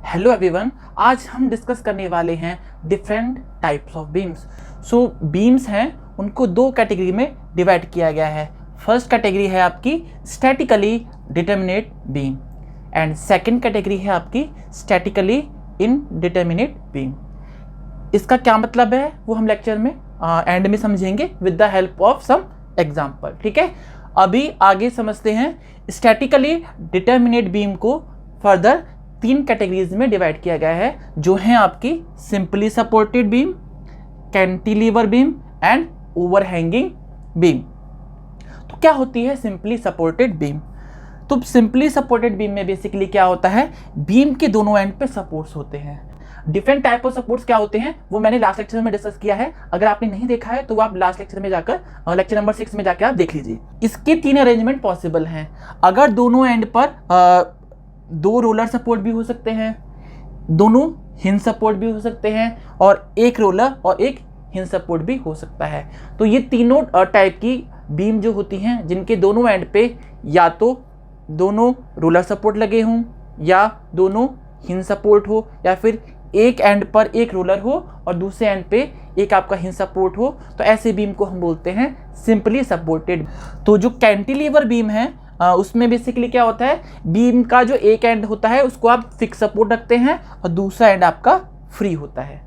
Hello everyone, आज हम discuss करने वाले हैं different types of beams. So beams हैं उनको दो कैटेगरी में डिवाइड किया गया है। फर्स्ट कैटेगरी है आपकी statically determinate beam and second category है आपकी स्टैटिकली इनडिटर्मिनेट बीम। इसका क्या मतलब है वो हम लेक्चर में एंड में समझेंगे with the help of some example. ठीक है, अभी आगे समझते हैं। स्टैटिकली डिटर्मिनेट बीम को फर्दर तीन कैटेगरीज में डिवाइड किया गया है, जो हैं आपकी simply supported beam, cantilever beam and overhanging beam. तो क्या होती है सिंपली सपोर्टेड बीम? तो सिंपली सपोर्टेड बीम में बेसिकली क्या होता है, बीम के दोनों एंड पे सपोर्ट्स होते हैं। डिफरेंट टाइप ऑफ सपोर्ट्स क्या होते हैं वो मैंने लास्ट लेक्चर में डिस्कस किया है। अगर आपने नहीं देखा है तो आप लास्ट लेक्चर में जाकर लेक्चर नंबर 6 में जाकर आप देख लीजिए। इसके तीन अरेंजमेंट पॉसिबल हैं। अगर दोनों एंड पर दो रोलर सपोर्ट भी हो सकते हैं, दोनों हिंज सपोर्ट भी हो सकते हैं, और एक रोलर और एक हिंज सपोर्ट भी हो सकता है। तो ये तीनों टाइप की बीम जो होती हैं जिनके दोनों एंड पे या तो दोनों रोलर सपोर्ट लगे हों या दोनों हिंज सपोर्ट हो, या फिर एक एंड पर एक रोलर हो और दूसरे एंड पे एक आपका हिंज सपोर्ट हो, तो ऐसे बीम को हम बोलते हैं सिंपली सपोर्टेड। तो जो कैंटिलीवर बीम है उसमें बेसिकली क्या होता है, बीम का जो एक एंड होता है उसको आप फिक्स सपोर्ट रखते हैं और दूसरा एंड आपका फ्री होता है।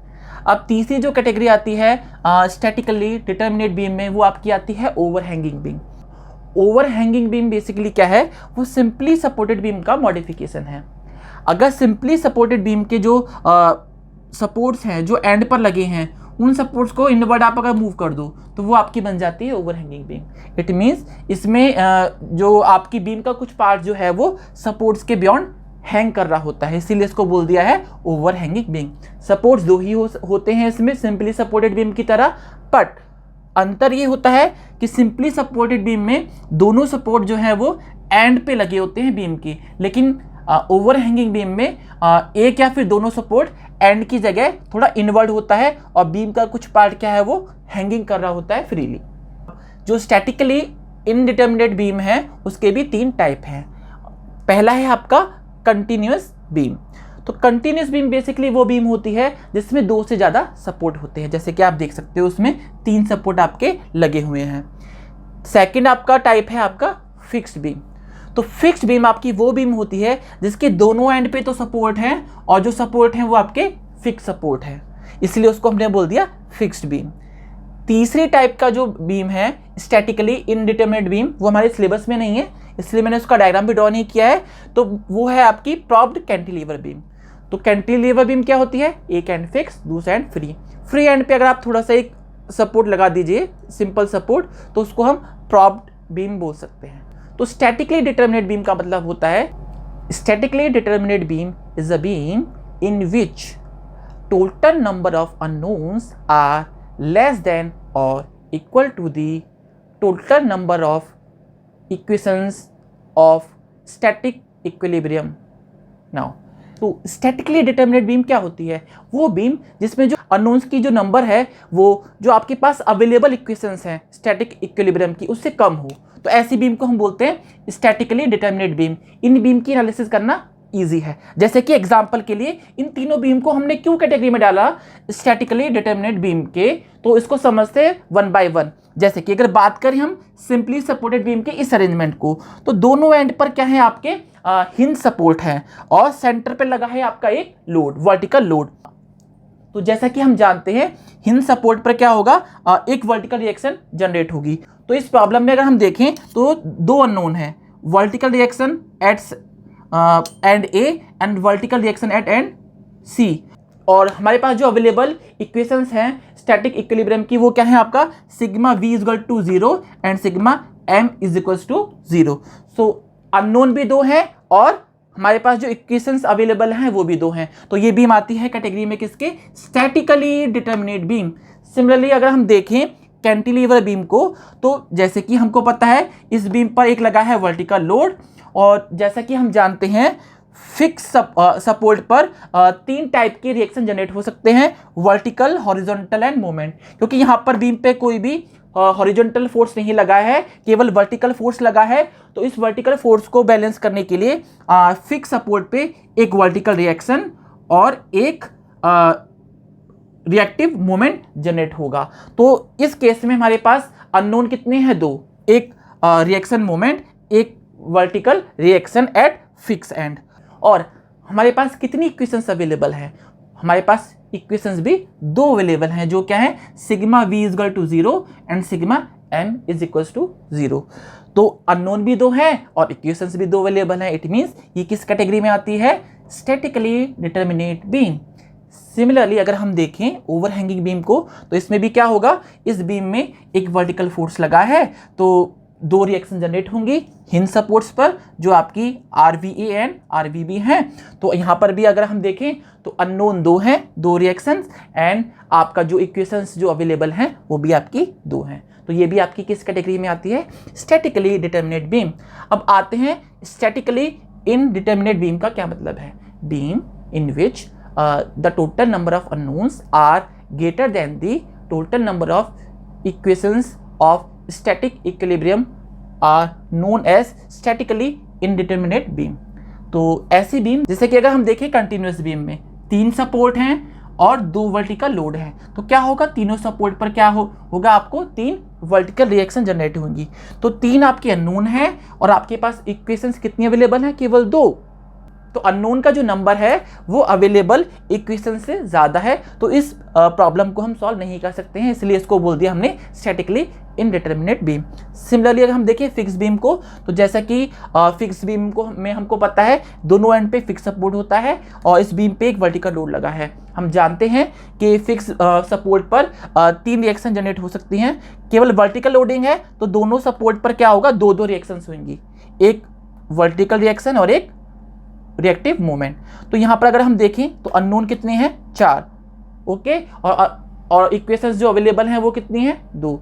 अब तीसरी जो कैटेगरी आती है स्टैटिकली डिटर्मिनेट बीम में, वो आपकी आती है overhanging beam. Overhanging beam basically क्या है, वो सिंपली सपोर्टेड बीम का मॉडिफिकेशन है। अगर सिंपली सपोर्टेड बीम के जो सपोर्ट्स हैं जो एंड पर लगे हैं, उन सपोर्ट्स को इनवर्ड आप अगर मूव कर दो तो वो आपकी बन जाती है ओवरहैंगिंग बीम। इट मीन्स इसमें जो आपकी बीम का कुछ पार्ट जो है वो सपोर्ट्स के बियॉन्ड हैंग कर रहा होता है, इसीलिए इसको बोल दिया है ओवरहैंगिंग बीम। सपोर्ट्स दो ही होते हैं इसमें सिंपली सपोर्टेड बीम की तरह, बट अंतर ये होता है कि सिंपली सपोर्टेड बीम में दोनों सपोर्ट जो है वो एंड पे लगे होते हैं बीम की, लेकिन ओवरहैंगिंग बीम में एक या फिर दोनों सपोर्ट एंड की जगह थोड़ा इनवर्ड होता है और बीम का कुछ पार्ट क्या है वो हैंगिंग कर रहा होता है फ्रीली। जो स्टैटिकली इनडिटर्मिनेट बीम है उसके भी तीन टाइप हैं। पहला है आपका कंटिन्यूअस बीम। तो कंटिन्यूअस बीम बेसिकली वो बीम होती है जिसमें दो से ज़्यादा सपोर्ट होते हैं, जैसे कि आप देख सकते हो उसमें तीन सपोर्ट आपके लगे हुए हैं। सेकेंड आपका टाइप है आपका फिक्स्ड बीम। तो फिक्स्ड बीम आपकी वो बीम होती है जिसके दोनों एंड पे तो सपोर्ट है और जो सपोर्ट है वो आपके फिक्स सपोर्ट है, इसलिए उसको हमने बोल दिया फिक्स्ड बीम। तीसरी टाइप का जो बीम है स्टैटिकली इनडिटर्मिनेट बीम, वो हमारे सिलेबस में नहीं है इसलिए मैंने उसका डायग्राम भी ड्रॉ नहीं किया है, तो वो है आपकी प्रॉप्ड कैंटिलीवर बीम। तो कैंटिलीवर बीम क्या होती है, एक एंड फिक्स दूसरा एंड फ्री। फ्री एंड पे अगर आप थोड़ा सा एक सपोर्ट लगा दीजिए सिंपल सपोर्ट, तो उसको हम प्रॉप्ड बीम बोल सकते हैं। तो स्टैटिकली डिटर्मिनेट बीम का मतलब होता है, statically determinate beam is a beam in which total number of unknowns are less than और equal to the total number of equations of static equilibrium. Now तो स्टैटिकली डिटर्मिनेट बीम क्या होती है, वो बीम जिसमें जो अननोन्स की जो नंबर है वो जो आपके पास अवेलेबल इक्वेशंस हैं स्टैटिक इक्विलिब्रियम की उससे कम हो, तो ऐसी बीम को हम बोलते हैं स्टैटिकली डिटर्मिनेट बीम। इन बीम की एनालिसिस करना इजी है। जैसे कि एग्जांपल के लिए इन तीनों बीम को हमने क्यों कैटेगरी में डाला स्टैटिकली डिटर्मिनेट बीम के, तो इसको समझते हैं वन बाय वन। जैसे कि अगर बात करें हम सिंपली सपोर्टेड बीम के इस अरेंजमेंट को, तो दोनों एंड पर क्या है आपके हिंज सपोर्ट है और सेंटर पे लगा है आपका एक लोड, वर्टिकल लोड। तो जैसा कि हम जानते हैं हिंज सपोर्ट पर क्या होगा, एक वर्टिकल रिएक्शन जनरेट होगी। तो इस प्रॉब्लम में अगर हम देखें तो दो अननोन है, vertical reaction at end A and vertical reaction at end C, और हमारे पास जो अवेलेबल इक्वेशंस हैं स्टैटिक इक्विलिब्रियम की वो क्या है आपका sigma v is equal to 0 and sigma m is equal to 0। So unknown भी दो हैं और हमारे पास जो इक्वेशंस अवेलेबल हैं वो भी दो हैं, तो ये बीम आती है कैटेगरी में किसके, स्टैटिकली डिटर्मिनेट बीम। सिमिलरली अगर हम देखें कैंटिलीवर बीम को, तो जैसे कि हमको पता है इस बीम पर एक लगा है वर्टिकल लोड, और जैसा कि हम जानते हैं फिक्स सपोर्ट पर तीन टाइप के रिएक्शन जनरेट हो सकते हैं, वर्टिकल, हॉरिजॉन्टल एंड मोमेंट। क्योंकि यहाँ पर बीम पे कोई भी हॉरिजॉन्टल फोर्स नहीं लगा है, केवल वर्टिकल फोर्स लगा है, तो इस वर्टिकल फोर्स को बैलेंस करने के लिए फिक्स सपोर्ट पे एक वर्टिकल रिएक्शन और एक रिएक्टिव मोमेंट जनरेट होगा। तो इस केस में हमारे पास अननोन कितने हैं? 2, एक रिएक्शन मोमेंट, एक vertical reaction eight fix and. और हमारे पास कितनी इक्वेशंस अवेलेबल हैं? हमारे पास इक्वेशंस भी 2 अवेलेबल हैं, जो क्या है? Sigma v is equal to 0 and sigma n is equal to 0। तो अननोन भी 2 हैं और इक्वेशंस भी 2 अवेलेबल हैं। इट मीन्स ये किस कैटेगरी में आती है? Statically determinate beam. सिमिलरली अगर हम देखें ओवरहैंगिंग बीम को, तो इसमें भी क्या होगा? इस बीम में एक वर्टिकल फोर्स लगा है, तो 2 रिएक्शन जनरेट होंगी हिंज सपोर्ट्स पर, जो आपकी RVA एंड RVB हैं। तो यहाँ पर भी अगर हम देखें तो अननोन 2 हैं, 2 रिएक्शंस, एंड आपका जो इक्वेशंस जो अवेलेबल हैं वो भी आपकी 2 हैं। तो ये भी आपकी किस कैटेगरी में आती है? Statically determinate beam. अब आते हैं स्टैटिकली इनडिटर्मिनेट बीम का क्या मतलब है? Beam in which the total number of unknowns are greater than the total number of equations of static equilibrium are known as statically indeterminate beam। तो ऐसी beam, जैसे कि अगर हम देखें कंटिन्यूअस बीम में 3 सपोर्ट हैं और 2 वर्टिकल लोड हैं, तो क्या होगा? तीनों सपोर्ट पर क्या होगा? आपको 3 वर्टिकल रिएक्शन जनरेट होंगी। तो 3 आपके अननोन हैं और आपके पास इक्वेशंस कितनी अवेलेबल हैं? केवल 2। तो अननोन का जो नंबर है वो अवेलेबल इक्वेशन से ज़्यादा है, तो इस प्रॉब्लम को हम सॉल्व नहीं कर सकते हैं, इसलिए इसको बोल दिया हमने स्टैटिकली इनडिटर्मिनेट बीम। सिमिलरली अगर हम देखें फिक्स बीम को, तो जैसा कि फिक्स बीम को में हमको पता है दोनों एंड पे फिक्स सपोर्ट होता है और इस बीम पे एक वर्टिकल लोड लगा है। हम जानते हैं कि फिक्स सपोर्ट पर 3 रिएक्शन जनरेट हो सकती हैं। केवल वर्टिकल लोडिंग है तो दोनों सपोर्ट पर क्या होगा? 2-2 रिएक्शंस होंगी, एक वर्टिकल रिएक्शन और एक रिएक्टिव मोमेंट। तो यहाँ पर अगर हम देखें तो अननोन कितने हैं? 4। ओके, और इक्वेशंस जो अवेलेबल हैं वो कितनी हैं? 2।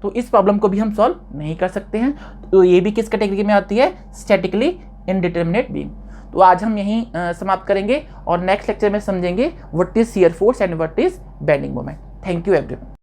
तो इस प्रॉब्लम को भी हम सॉल्व नहीं कर सकते हैं। तो ये भी किस कैटेगरी में आती है? Statically indeterminate beam. तो आज हम यहीं समाप्त करेंगे और नेक्स्ट लेक्चर में समझेंगे what is shear force and what is bending moment. Thank you everyone.